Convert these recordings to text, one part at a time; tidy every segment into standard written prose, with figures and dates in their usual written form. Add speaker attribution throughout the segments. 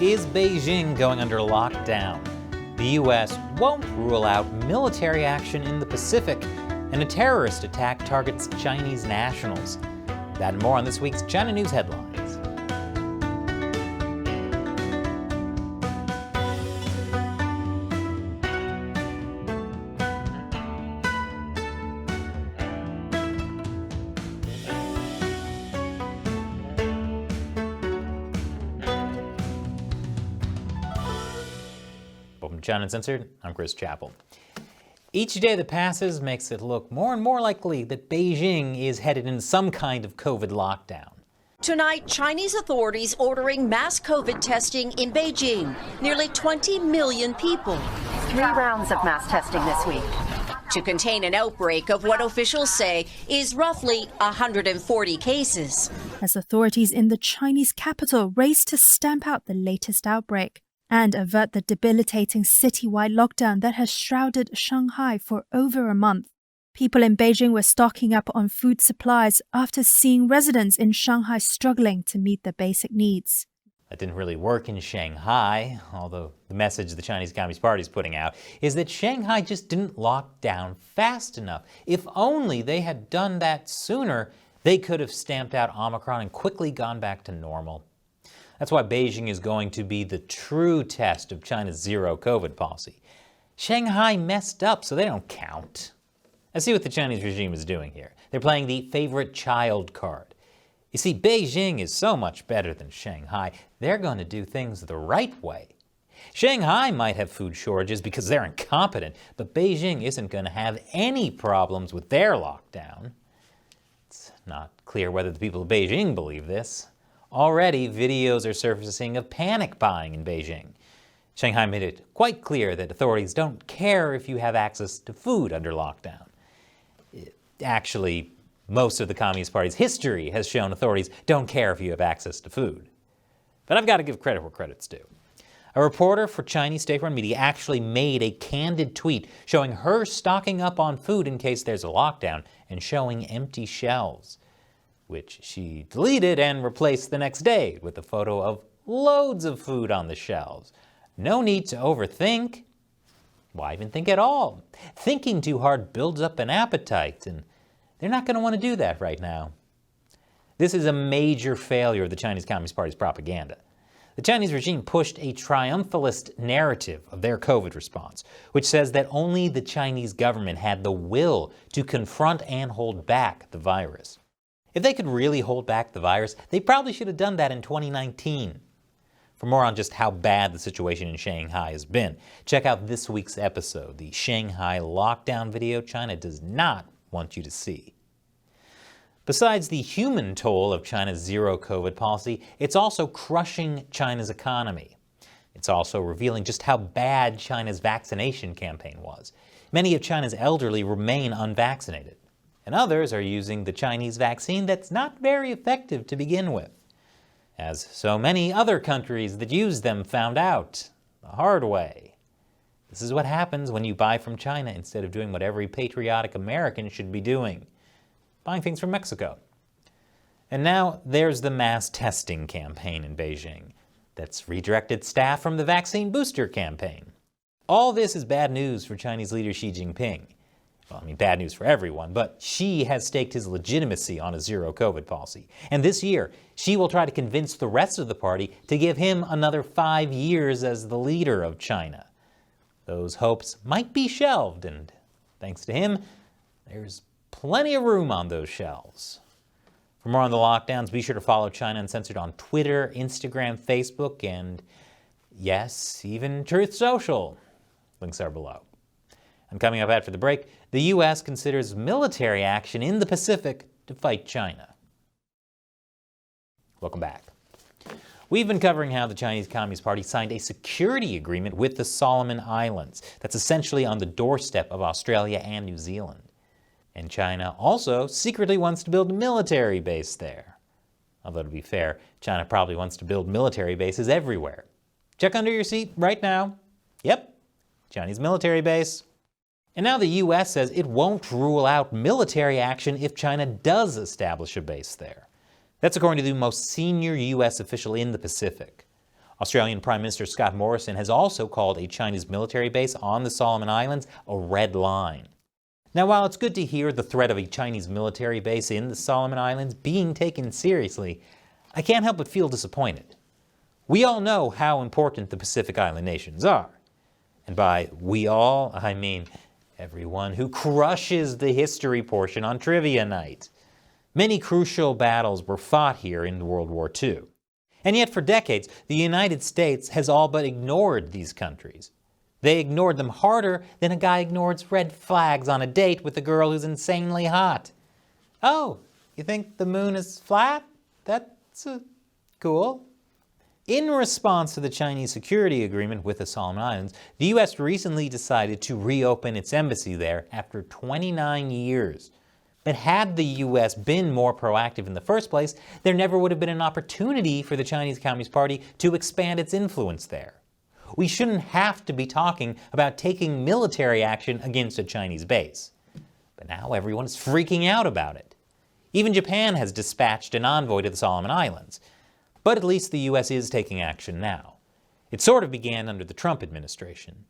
Speaker 1: Is Beijing going under lockdown? The U.S. won't rule out military action in the Pacific, and a terrorist attack targets Chinese nationals. That and more on this week's China News Headlines. From China Uncensored, I'm Chris Chappell. Each day that passes makes it look more and more likely that Beijing is headed in some kind of COVID lockdown.
Speaker 2: Tonight, Chinese authorities ordering mass COVID testing in Beijing. Nearly 20 million people.
Speaker 3: 3 rounds of mass testing this week.
Speaker 2: To contain an outbreak of what officials say is roughly 140 cases.
Speaker 4: As authorities in the Chinese capital race to stamp out the latest outbreak and avert the debilitating citywide lockdown that has shrouded Shanghai for over a month. People in Beijing were stocking up on food supplies after seeing residents in Shanghai struggling to meet their basic needs.
Speaker 1: That didn't really work in Shanghai, although the message the Chinese Communist Party is putting out is that Shanghai just didn't lock down fast enough. If only they had done that sooner, they could have stamped out Omicron and quickly gone back to normal. That's why Beijing is going to be the true test of China's zero COVID policy. Shanghai messed up, so they don't count. Let's see what the Chinese regime is doing here. They're playing the favorite child card. You see, Beijing is so much better than Shanghai. They're going to do things the right way. Shanghai might have food shortages because they're incompetent, but Beijing isn't going to have any problems with their lockdown. It's not clear whether the people of Beijing believe this. Already, videos are surfacing of panic buying in Beijing. Shanghai made it quite clear that authorities don't care if you have access to food under lockdown. Actually, most of the Communist Party's history has shown authorities don't care if you have access to food. But I've got to give credit where credit's due. A reporter for Chinese state-run media actually made a candid tweet showing her stocking up on food in case there's a lockdown and showing empty shelves, which she deleted and replaced the next day with a photo of loads of food on the shelves. No need to overthink. Why even think at all? Thinking too hard builds up an appetite, and they're not going to want to do that right now. This is a major failure of the Chinese Communist Party's propaganda. The Chinese regime pushed a triumphalist narrative of their COVID response, which says that only the Chinese government had the will to confront and hold back the virus. If they could really hold back the virus, they probably should have done that in 2019. For more on just how bad the situation in Shanghai has been, check out this week's episode, the Shanghai lockdown video China does not want you to see. Besides the human toll of China's zero COVID policy, it's also crushing China's economy. It's also revealing just how bad China's vaccination campaign was. Many of China's elderly remain unvaccinated, and others are using the Chinese vaccine that's not very effective to begin with, as so many other countries that use them found out the hard way. This is what happens when you buy from China instead of doing what every patriotic American should be doing, buying things from Mexico. And now there's the mass testing campaign in Beijing that's redirected staff from the vaccine booster campaign. All this is bad news for Chinese leader Xi Jinping. Well, I mean, bad news for everyone, but Xi has staked his legitimacy on a zero COVID policy. And this year, Xi will try to convince the rest of the party to give him another 5 years as the leader of China. Those hopes might be shelved, and thanks to him, there's plenty of room on those shelves. For more on the lockdowns, be sure to follow China Uncensored on Twitter, Instagram, Facebook, and yes, even Truth Social. Links are below. And coming up after the break, the U.S. considers military action in the Pacific to fight China. Welcome back. We've been covering how the Chinese Communist Party signed a security agreement with the Solomon Islands that's essentially on the doorstep of Australia and New Zealand. And China also secretly wants to build a military base there. Although to be fair, China probably wants to build military bases everywhere. Check under your seat right now. Yep, Chinese military base. And now the U.S. says it won't rule out military action if China does establish a base there. That's according to the most senior U.S. official in the Pacific. Australian Prime Minister Scott Morrison has also called a Chinese military base on the Solomon Islands a red line. Now, while it's good to hear the threat of a Chinese military base in the Solomon Islands being taken seriously, I can't help but feel disappointed. We all know how important the Pacific Island nations are. And by we all, I mean everyone who crushes the history portion on trivia night. Many crucial battles were fought here in World War II. And yet for decades, the United States has all but ignored these countries. They ignored them harder than a guy ignores red flags on a date with a girl who's insanely hot. Oh, you think the moon is flat? That's cool. In response to the Chinese security agreement with the Solomon Islands, the U.S. recently decided to reopen its embassy there after 29 years. But had the U.S. been more proactive in the first place, there never would have been an opportunity for the Chinese Communist Party to expand its influence there. We shouldn't have to be talking about taking military action against a Chinese base. But now everyone is freaking out about it. Even Japan has dispatched an envoy to the Solomon Islands. But at least the U.S. is taking action now. It sort of began under the Trump administration.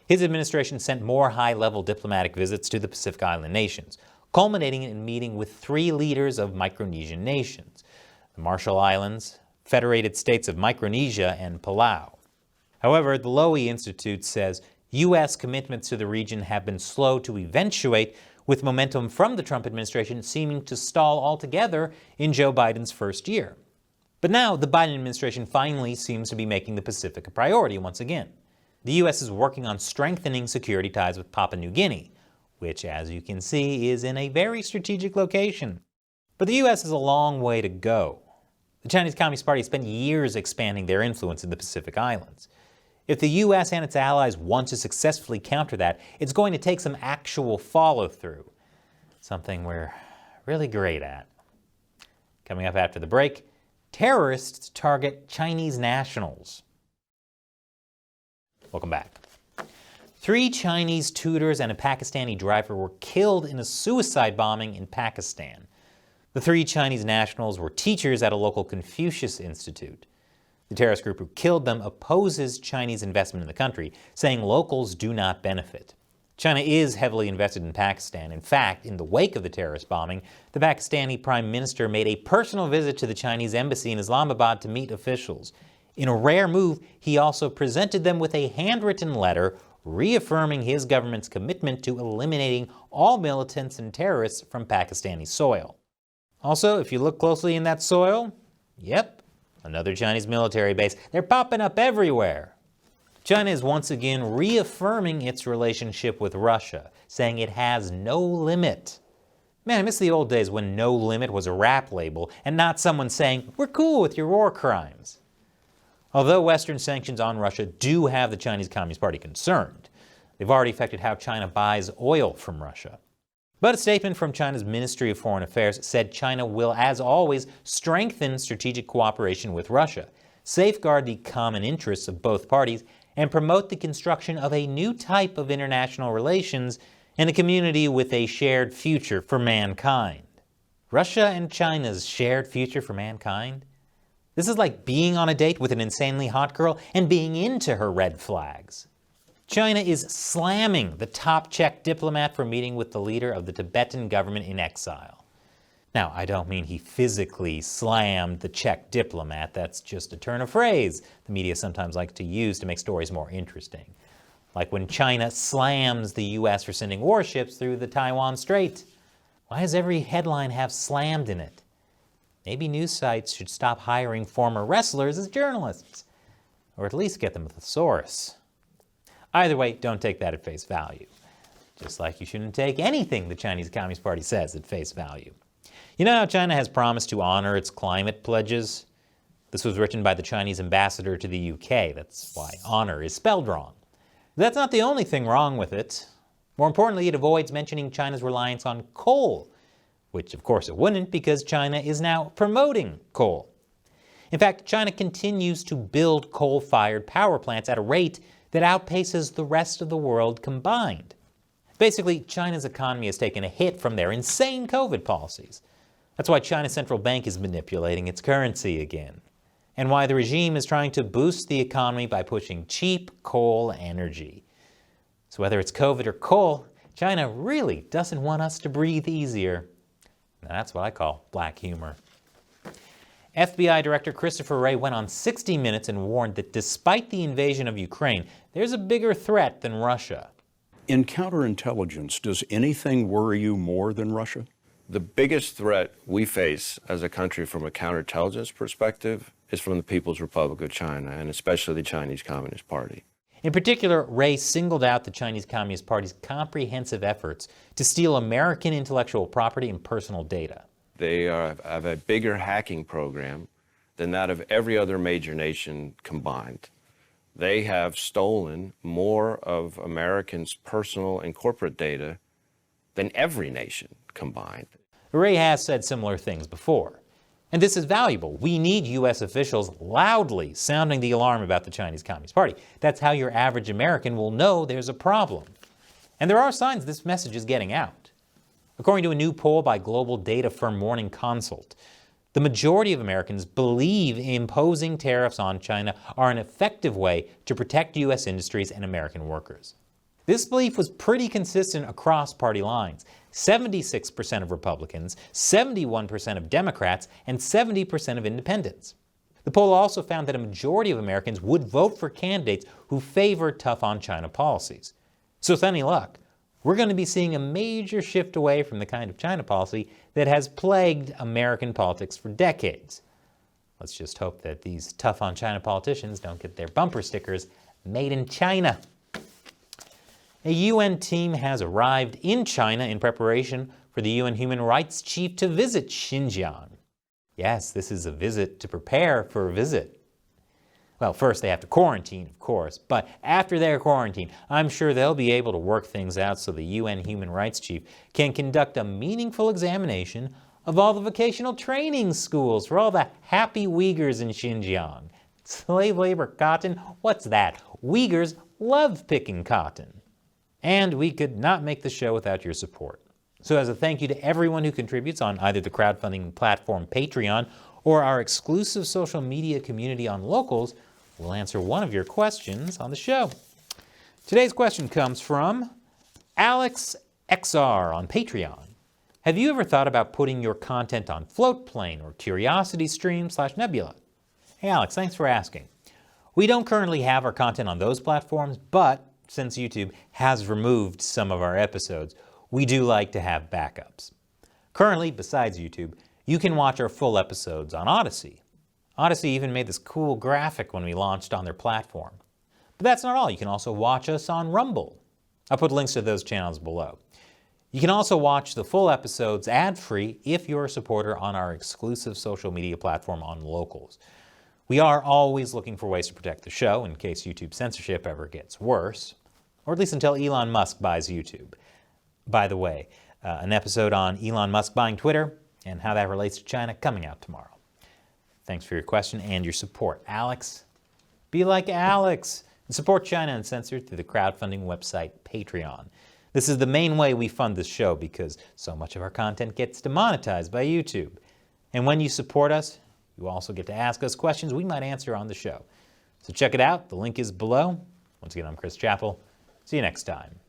Speaker 1: His administration sent more high-level diplomatic visits to the Pacific Island nations, culminating in a meeting with 3 leaders of Micronesian nations, the Marshall Islands, Federated States of Micronesia, and Palau. However, the Lowy Institute says U.S. commitments to the region have been slow to eventuate, with momentum from the Trump administration seeming to stall altogether in Joe Biden's first year. But now the Biden administration finally seems to be making the Pacific a priority once again. The U.S. is working on strengthening security ties with Papua New Guinea, which, as you can see, is in a very strategic location. But the U.S. has a long way to go. The Chinese Communist Party spent years expanding their influence in the Pacific Islands. If the U.S. and its allies want to successfully counter that, it's going to take some actual follow-through, something we're really great at. Coming up after the break, terrorists target Chinese nationals. Welcome back. 3 Chinese tutors and a Pakistani driver were killed in a suicide bombing in Pakistan. The 3 Chinese nationals were teachers at a local Confucius Institute. The terrorist group who killed them opposes Chinese investment in the country, saying locals do not benefit. China is heavily invested in Pakistan. In fact, in the wake of the terrorist bombing, the Pakistani Prime Minister made a personal visit to the Chinese embassy in Islamabad to meet officials. In a rare move, he also presented them with a handwritten letter reaffirming his government's commitment to eliminating all militants and terrorists from Pakistani soil. Also, if you look closely in that soil, yep, another Chinese military base. They're popping up everywhere. China is once again reaffirming its relationship with Russia, saying it has no limit. Man, I miss the old days when no limit was a rap label and not someone saying, we're cool with your war crimes. Although Western sanctions on Russia do have the Chinese Communist Party concerned, they've already affected how China buys oil from Russia. But a statement from China's Ministry of Foreign Affairs said China will, as always, strengthen strategic cooperation with Russia, safeguard the common interests of both parties, and promote the construction of a new type of international relations and a community with a shared future for mankind. Russia and China's shared future for mankind? This is like being on a date with an insanely hot girl and being into her red flags. China is slamming the top Czech diplomat for meeting with the leader of the Tibetan government in exile. Now, I don't mean he physically slammed the Czech diplomat. That's just a turn of phrase the media sometimes likes to use to make stories more interesting. Like when China slams the U.S. for sending warships through the Taiwan Strait. Why does every headline have slammed in it? Maybe news sites should stop hiring former wrestlers as journalists, or at least get them a thesaurus. Either way, don't take that at face value. Just like you shouldn't take anything the Chinese Communist Party says at face value. You know how China has promised to honor its climate pledges? This was written by the Chinese ambassador to the UK. That's why honor is spelled wrong. That's not the only thing wrong with it. More importantly, it avoids mentioning China's reliance on coal, which of course it wouldn't because China is now promoting coal. In fact, China continues to build coal-fired power plants at a rate that outpaces the rest of the world combined. Basically, China's economy has taken a hit from their insane COVID policies. That's why China's central bank is manipulating its currency again. and why the regime is trying to boost the economy by pushing cheap coal energy. So whether it's COVID or coal, China really doesn't want us to breathe easier. Now that's what I call black humor. FBI Director Christopher Wray went on 60 Minutes and warned that despite the invasion of Ukraine, there's a bigger threat than Russia.
Speaker 5: In counterintelligence, does anything worry you more than Russia?
Speaker 6: The biggest threat we face as a country from a counterintelligence perspective is from the People's Republic of China, and especially the Chinese Communist Party.
Speaker 1: In particular, Wray singled out the Chinese Communist Party's comprehensive efforts to steal American intellectual property and personal data.
Speaker 6: They have a bigger hacking program than that of every other major nation combined. They have stolen more of Americans' personal and corporate data than every nation combined.
Speaker 1: Wray has said similar things before. And this is valuable. We need U.S. officials loudly sounding the alarm about the Chinese Communist Party. That's how your average American will know there's a problem. And there are signs this message is getting out. According to a new poll by global data firm Morning Consult, the majority of Americans believe imposing tariffs on China are an effective way to protect U.S. industries and American workers. This belief was pretty consistent across party lines. 76% of Republicans, 71% of Democrats, and 70% of independents. The poll also found that a majority of Americans would vote for candidates who favor tough on China policies. So with any luck, we're going to be seeing a major shift away from the kind of China policy that has plagued American politics for decades. Let's just hope that these tough on China politicians don't get their bumper stickers made in China. A UN team has arrived in China in preparation for the UN Human Rights Chief to visit Xinjiang. Yes, this is a visit to prepare for a visit. Well, first they have to quarantine, of course, but after their quarantine, I'm sure they'll be able to work things out so the UN Human Rights Chief can conduct a meaningful examination of all the vocational training schools for all the happy Uyghurs in Xinjiang. Slave labor cotton? What's that? Uyghurs love picking cotton. And we could not make the show without your support. So as a thank you to everyone who contributes on either the crowdfunding platform Patreon or our exclusive social media community on Locals, we'll answer one of your questions on the show. Today's question comes from Alex XR on Patreon. Have you ever thought about putting your content on Floatplane or CuriosityStream/Nebula? Hey Alex, thanks for asking. We don't currently have our content on those platforms, but since YouTube has removed some of our episodes, we do like to have backups. Currently, besides YouTube, you can watch our full episodes on Odyssey. Odyssey even made this cool graphic when we launched on their platform. But that's not all. You can also watch us on Rumble. I'll put links to those channels below. You can also watch the full episodes ad-free if you're a supporter on our exclusive social media platform on Locals. We are always looking for ways to protect the show in case YouTube censorship ever gets worse, or at least until Elon Musk buys YouTube. By the way, an episode on Elon Musk buying Twitter and how that relates to China coming out tomorrow. Thanks for your question and your support. Alex, be like Alex and support China Uncensored through the crowdfunding website Patreon. This is the main way we fund this show because so much of our content gets demonetized by YouTube. And when you support us, you also get to ask us questions we might answer on the show. So check it out. The link is below. Once again, I'm Chris Chappell. See you next time.